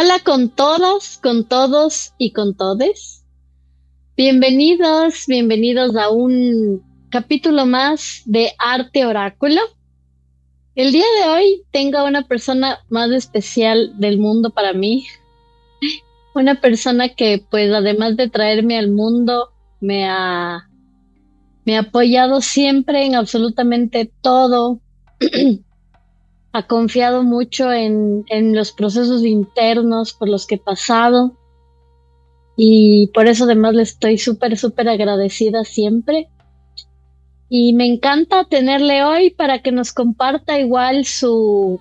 Hola con todas, con todos y con todes. Bienvenidos, bienvenidos a un capítulo más de Arte Oráculo. El día de hoy tengo a una persona más especial del mundo para mí. Una persona que, pues, además de traerme al mundo, me ha apoyado siempre en absolutamente todo. Ha confiado mucho en los procesos internos por los que he pasado. Y por eso además le estoy súper agradecida siempre. Y me encanta tenerle hoy para que nos comparta igual su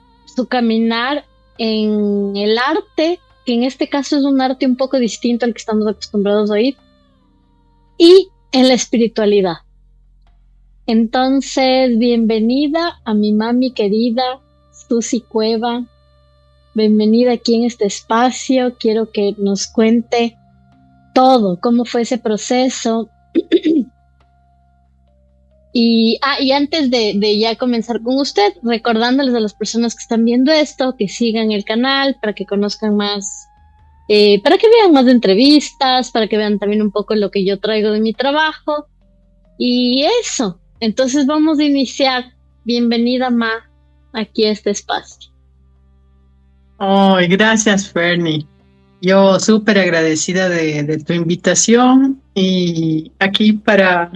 caminar en el arte, que en este caso es un arte un poco distinto al que estamos acostumbrados a oír, y en la espiritualidad. Entonces, bienvenida a mi mami querida, Susi Cueva. Bienvenida aquí en este espacio. Quiero que nos cuente todo, cómo fue ese proceso. Y antes de ya comenzar con usted, recordándoles a las personas que están viendo esto, que sigan el canal para que conozcan más, para que vean más entrevistas, para que vean también un poco lo que yo traigo de mi trabajo. Y eso, entonces vamos a iniciar. Bienvenida, Ma, aquí a este espacio. Oh, gracias, Fernie. Yo súper agradecida de tu invitación y aquí para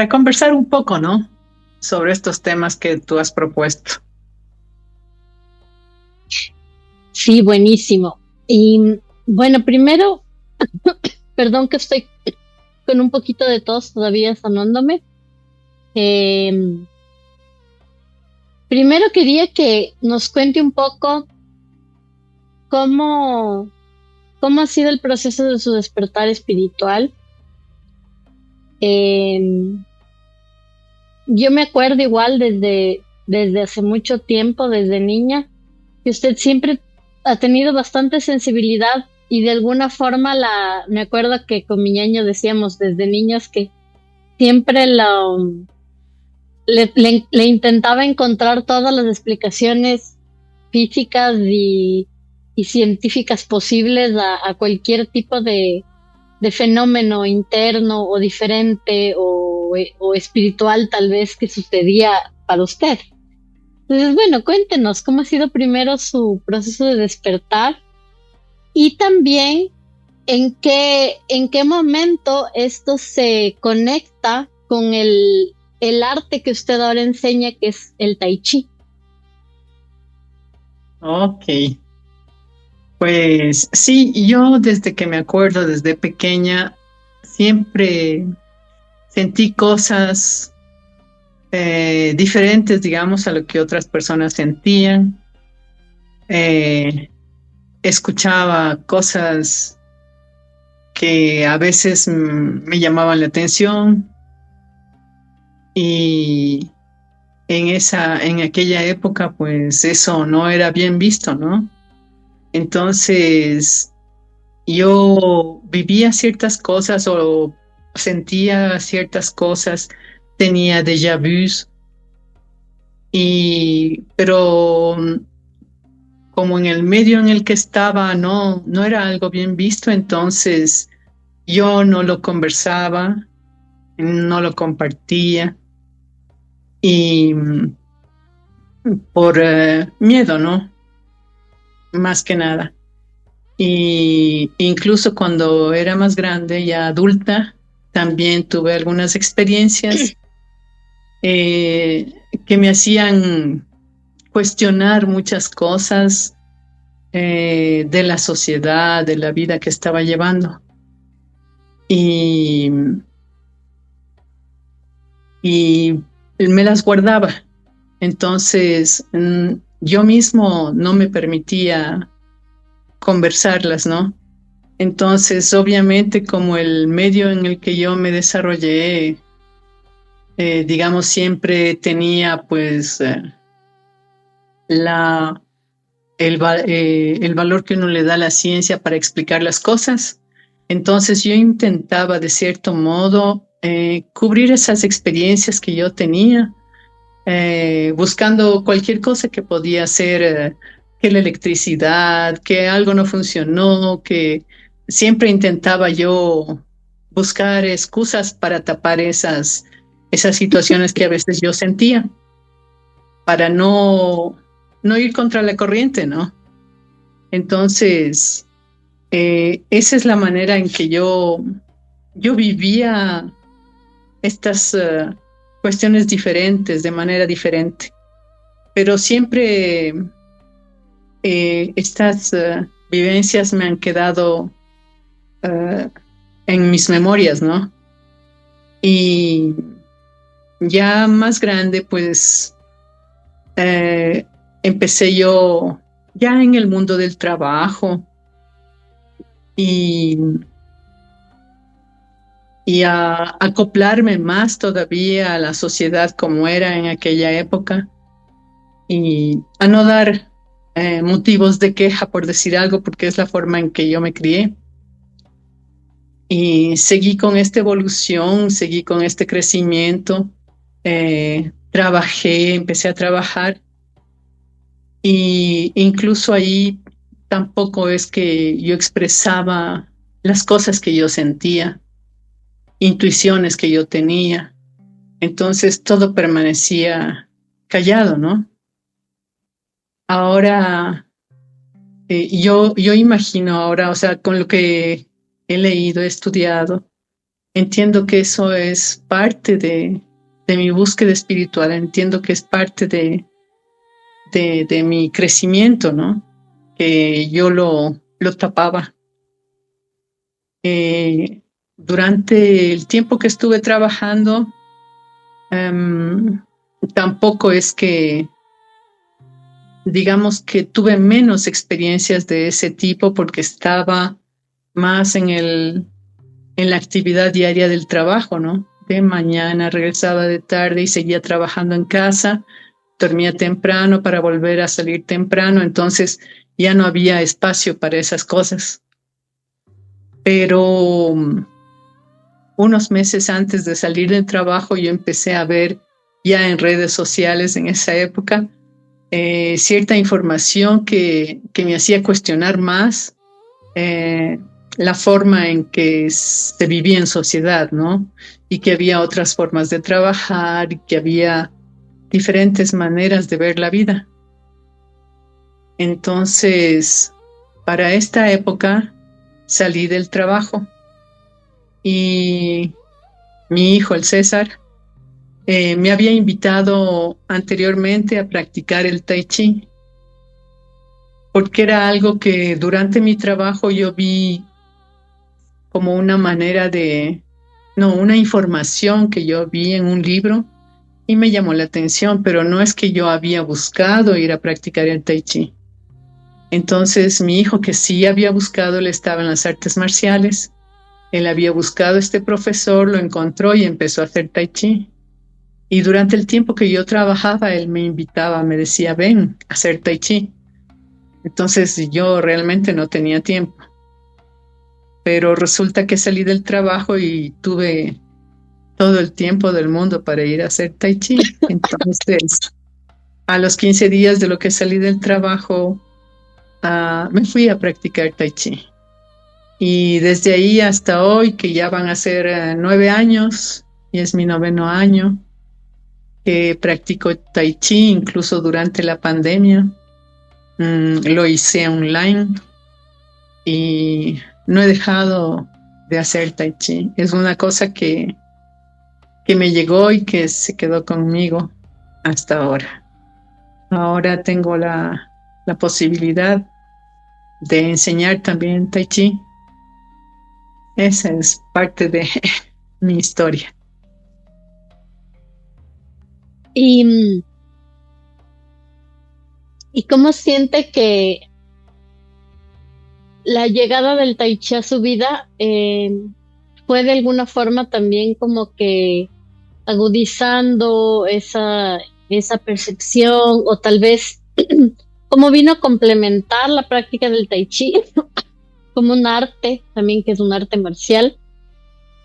conversar un poco, ¿no? Sobre estos temas que tú has propuesto. Sí, buenísimo. Y bueno, primero, perdón que estoy con un poquito de tos todavía sanándome. Primero quería que nos cuente un poco cómo, cómo ha sido el proceso de su despertar espiritual. Eh, yo me acuerdo igual desde hace mucho tiempo, desde niña, que usted siempre ha tenido bastante sensibilidad y de alguna forma me acuerdo que con mi ñaño decíamos desde niños que siempre le intentaba encontrar todas las explicaciones físicas y científicas posibles a cualquier tipo de fenómeno interno o diferente o espiritual tal vez que sucedía para usted. Entonces, bueno, cuéntenos cómo ha sido primero su proceso de despertar y también en qué momento esto se conecta con el arte que usted ahora enseña, que es el Tai Chi. Ok, pues sí, yo desde que me acuerdo, desde pequeña, siempre sentí cosas diferentes, digamos, a lo que otras personas sentían. Eh, Escuchaba cosas que a veces me llamaban la atención y en aquella época, pues eso no era bien visto, ¿no? Entonces, yo vivía ciertas cosas o sentía ciertas cosas, tenía déjà vus, pero como en el medio en el que estaba no era algo bien visto, entonces yo no lo conversaba, no lo compartía y por miedo, ¿no? Más que nada. Y incluso cuando era más grande, ya adulta, también tuve algunas experiencias que me hacían cuestionar muchas cosas de la sociedad, de la vida que estaba llevando. Y, y me las guardaba. Entonces, yo mismo no me permitía conversarlas, ¿no? Entonces, obviamente, como el medio en el que yo me desarrollé, digamos, siempre tenía pues la, el valor que uno le da a la ciencia para explicar las cosas. Entonces yo intentaba de cierto modo cubrir esas experiencias que yo tenía, buscando cualquier cosa que podía ser que la electricidad, que algo no funcionó, que siempre intentaba yo buscar excusas para tapar esas situaciones que a veces yo sentía, para no ir contra la corriente, ¿no? Entonces, esa es la manera en que yo vivía estas cuestiones diferentes, de manera diferente. Pero siempre estas vivencias me han quedado en mis memorias, ¿no? Y ya más grande, pues empecé yo ya en el mundo del trabajo y, y a acoplarme más todavía a la sociedad como era en aquella época y a no dar motivos de queja por decir algo, porque es la forma en que yo me crié. Y seguí con esta evolución, seguí con este crecimiento, trabajé, empecé a trabajar y incluso ahí tampoco es que yo expresaba las cosas que yo sentía, intuiciones que yo tenía. Entonces todo permanecía callado, ¿no? Ahora, yo imagino ahora, o sea, con lo que he leído, he estudiado, entiendo que eso es parte de mi búsqueda espiritual, entiendo que es parte de mi crecimiento, ¿no? Que yo lo tapaba. Durante el tiempo que estuve trabajando, tampoco es que, digamos que tuve menos experiencias de ese tipo porque estaba más en la actividad diaria del trabajo, ¿no? De mañana regresaba de tarde y seguía trabajando en casa, dormía temprano para volver a salir temprano, entonces ya no había espacio para esas cosas. Pero unos meses antes de salir del trabajo yo empecé a ver ya en redes sociales en esa época cierta información que me hacía cuestionar más la forma en que se vivía en sociedad, ¿no? Y que había otras formas de trabajar y que había diferentes maneras de ver la vida. Entonces, para esta época salí del trabajo y mi hijo, el César, me había invitado anteriormente a practicar el Tai Chi, porque era algo que durante mi trabajo yo vi como una manera una información que yo vi en un libro y me llamó la atención, pero no es que yo había buscado ir a practicar el Tai Chi. Entonces mi hijo, que sí había buscado, él estaba en las artes marciales, él había buscado este profesor, lo encontró y empezó a hacer Tai Chi. Y durante el tiempo que yo trabajaba, él me invitaba, me decía, ven a hacer Tai Chi. Entonces yo realmente no tenía tiempo. Pero resulta que salí del trabajo y tuve todo el tiempo del mundo para ir a hacer Tai Chi. Entonces, a los 15 días de lo que salí del trabajo, me fui a practicar Tai Chi. Y desde ahí hasta hoy, que ya van a ser 9 años, y es mi 9º año, que practico Tai Chi, incluso durante la pandemia. Lo hice online y no he dejado de hacer Tai Chi. Es una cosa que me llegó y que se quedó conmigo hasta ahora. Ahora tengo la posibilidad de enseñar también Tai Chi. Esa es parte de mi historia. ¿Y cómo siente que la llegada del Tai Chi a su vida fue de alguna forma también como que agudizando esa percepción, o tal vez cómo vino a complementar la práctica del Tai Chi como un arte, también que es un arte marcial,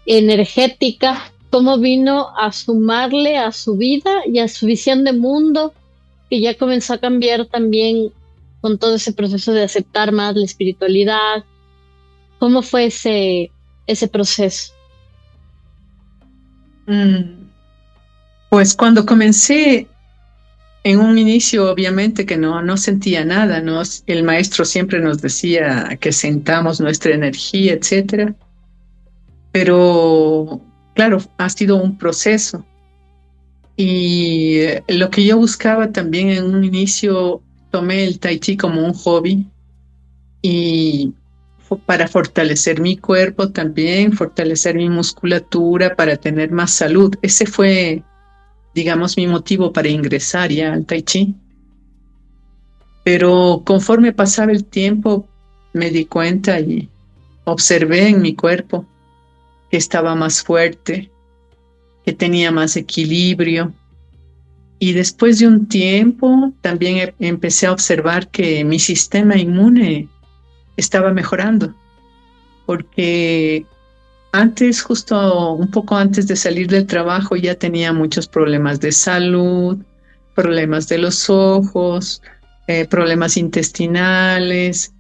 energética, cómo vino a sumarle a su vida y a su visión de mundo, que ya comenzó a cambiar también con todo ese proceso de aceptar más la espiritualidad? ¿Cómo fue ese proceso? Mm, Pues cuando comencé, en un inicio obviamente que no sentía nada, ¿no? El maestro siempre nos decía que sentamos nuestra energía, etcétera, pero claro, ha sido un proceso. Y lo que yo buscaba también en un inicio, tomé el Tai Chi como un hobby y para fortalecer mi cuerpo también, fortalecer mi musculatura, para tener más salud. Ese fue, digamos, mi motivo para ingresar ya al Tai Chi. Pero conforme pasaba el tiempo, me di cuenta y observé en mi cuerpo que estaba más fuerte, que tenía más equilibrio. Y después de un tiempo también empecé a observar que mi sistema inmune estaba mejorando, porque antes, justo un poco antes de salir del trabajo, ya tenía muchos problemas de salud, problemas de los ojos, problemas intestinales.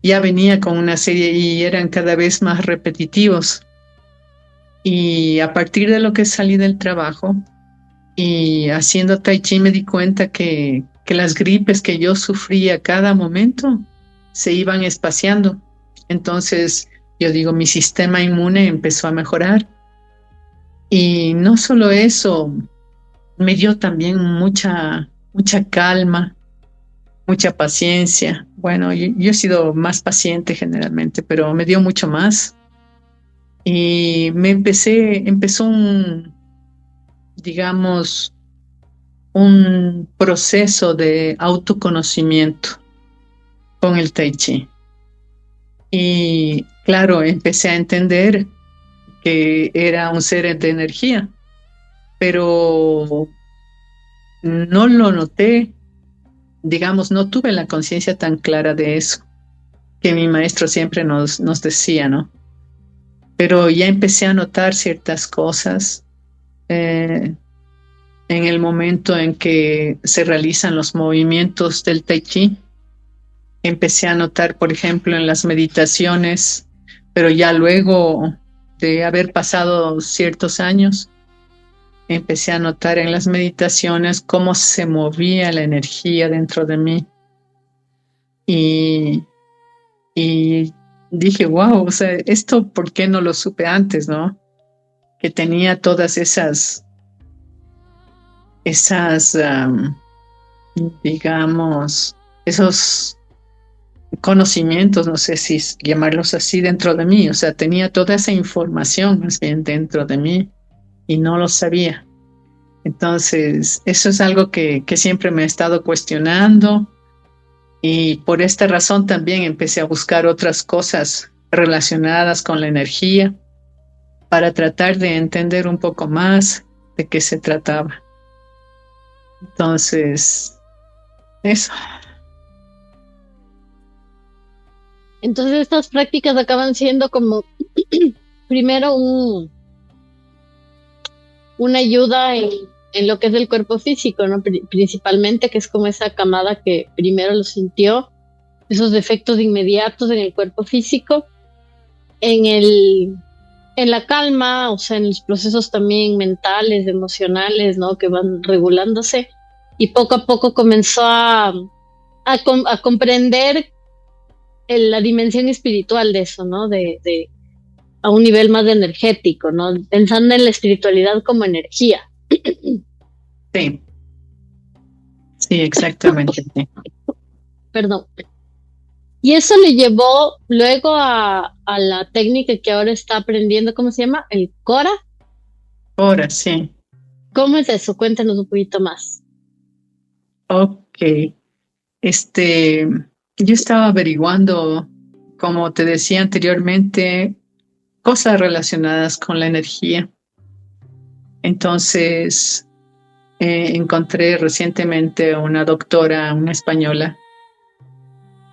Ya venía con una serie y eran cada vez más repetitivos. Y a partir de lo que salí del trabajo y haciendo Tai Chi me di cuenta que las gripes que yo sufría cada momento se iban espaciando. Entonces, yo digo, mi sistema inmune empezó a mejorar. Y no solo eso, me dio también mucha calma, mucha paciencia. Bueno, yo he sido más paciente generalmente, pero me dio mucho más. Y empezó digamos, un proceso de autoconocimiento con el Tai Chi. Y claro, empecé a entender que era un ser de energía, pero no lo noté, digamos, no tuve la conciencia tan clara de eso, que mi maestro siempre nos decía, ¿no? Pero ya empecé a notar ciertas cosas en el momento en que se realizan los movimientos del Tai Chi. Empecé a notar, por ejemplo, en las meditaciones, pero ya luego de haber pasado ciertos años, empecé a notar en las meditaciones cómo se movía la energía dentro de mí. Y, y dije, wow, o sea, esto, ¿por qué no lo supe antes, no? Que tenía todas esas, digamos, esos conocimientos, no sé si llamarlos así, dentro de mí. O sea, tenía toda esa información más bien dentro de mí y no lo sabía. Entonces, eso es algo que siempre me he estado cuestionando, y por esta razón también empecé a buscar otras cosas relacionadas con la energía para tratar de entender un poco más de qué se trataba. Entonces, eso. Entonces estas prácticas acaban siendo como primero una ayuda en lo que es el cuerpo físico, ¿no? Principalmente, que es como esa camada que primero lo sintió, esos efectos inmediatos en el cuerpo físico, en en la calma, o sea, en los procesos también mentales, emocionales, ¿no? Que van regulándose, y poco a poco comenzó a comprender la dimensión espiritual de eso, ¿no? A un nivel más energético, ¿no? Pensando en la espiritualidad como energía. Sí, sí, exactamente. Sí. Perdón. Y eso le llevó luego a la técnica que ahora está aprendiendo, ¿cómo se llama? El Cora. Ahora sí. ¿Cómo es eso? Cuéntanos un poquito más. Ok. Este, yo estaba averiguando, como te decía anteriormente, cosas relacionadas con la energía. Entonces, encontré recientemente una doctora, una española,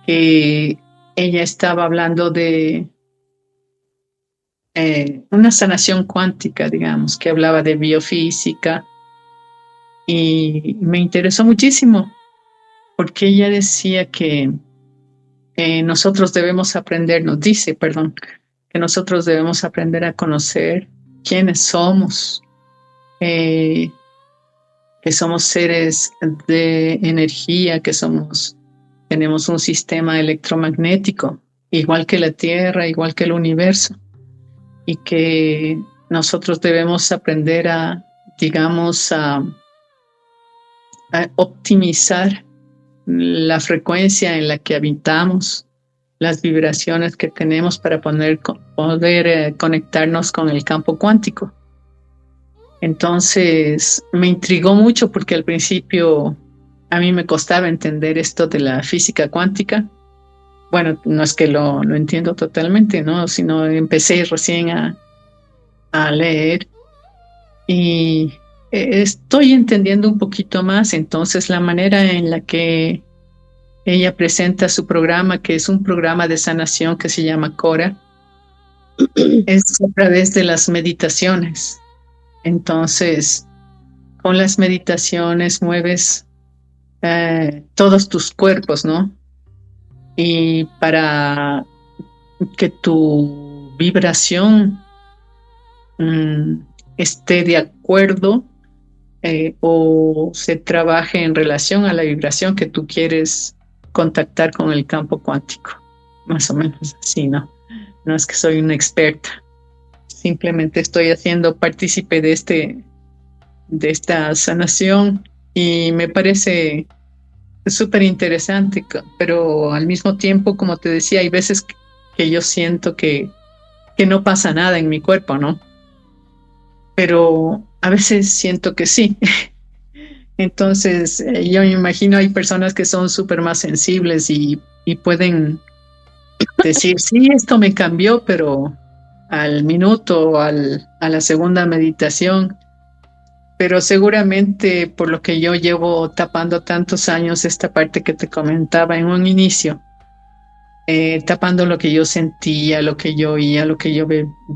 que ella estaba hablando de una sanación cuántica, digamos, que hablaba de biofísica, y me interesó muchísimo porque ella decía que nosotros debemos aprender, nos dice, perdón, que nosotros debemos aprender a conocer quiénes somos, que somos seres de energía, tenemos un sistema electromagnético, igual que la Tierra, igual que el universo, y que nosotros debemos aprender digamos, a optimizar la frecuencia en la que habitamos, las vibraciones que tenemos para poder conectarnos con el campo cuántico. Entonces me intrigó mucho porque al principio a mí me costaba entender esto de la física cuántica. Bueno, no es que lo entiendo totalmente, ¿no? Sino empecé recién a leer y estoy entendiendo un poquito más. Entonces la manera en la que ella presenta su programa, que es un programa de sanación que se llama Cora, es a través de las meditaciones. Entonces, con las meditaciones mueves todos tus cuerpos, ¿no? Y para que tu vibración esté de acuerdo o se trabaje en relación a la vibración que tú quieres contactar con el campo cuántico. Más o menos así, ¿no? No es que soy una experta. Simplemente estoy haciendo partícipe de esta sanación y me parece súper interesante, pero al mismo tiempo, como te decía, hay veces que yo siento que no pasa nada en mi cuerpo, ¿no? Pero a veces siento que sí. Entonces, yo me imagino hay personas que son súper más sensibles y pueden decir, sí, esto me cambió, pero al minuto, a la segunda meditación. Pero seguramente por lo que yo llevo tapando tantos años esta parte que te comentaba en un inicio, tapando lo que yo sentía, lo que yo oía, lo que yo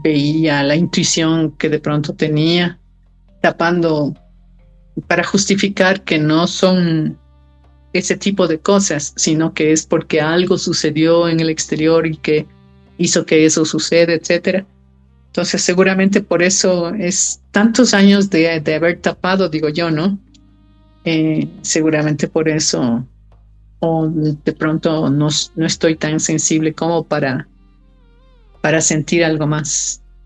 veía, la intuición que de pronto tenía, tapando para justificar que no son ese tipo de cosas, sino que es porque algo sucedió en el exterior y que hizo que eso suceda, etcétera. Entonces seguramente por eso es tantos años de haber tapado, digo yo, ¿no? Seguramente por eso, o de pronto no estoy tan sensible como para sentir algo más.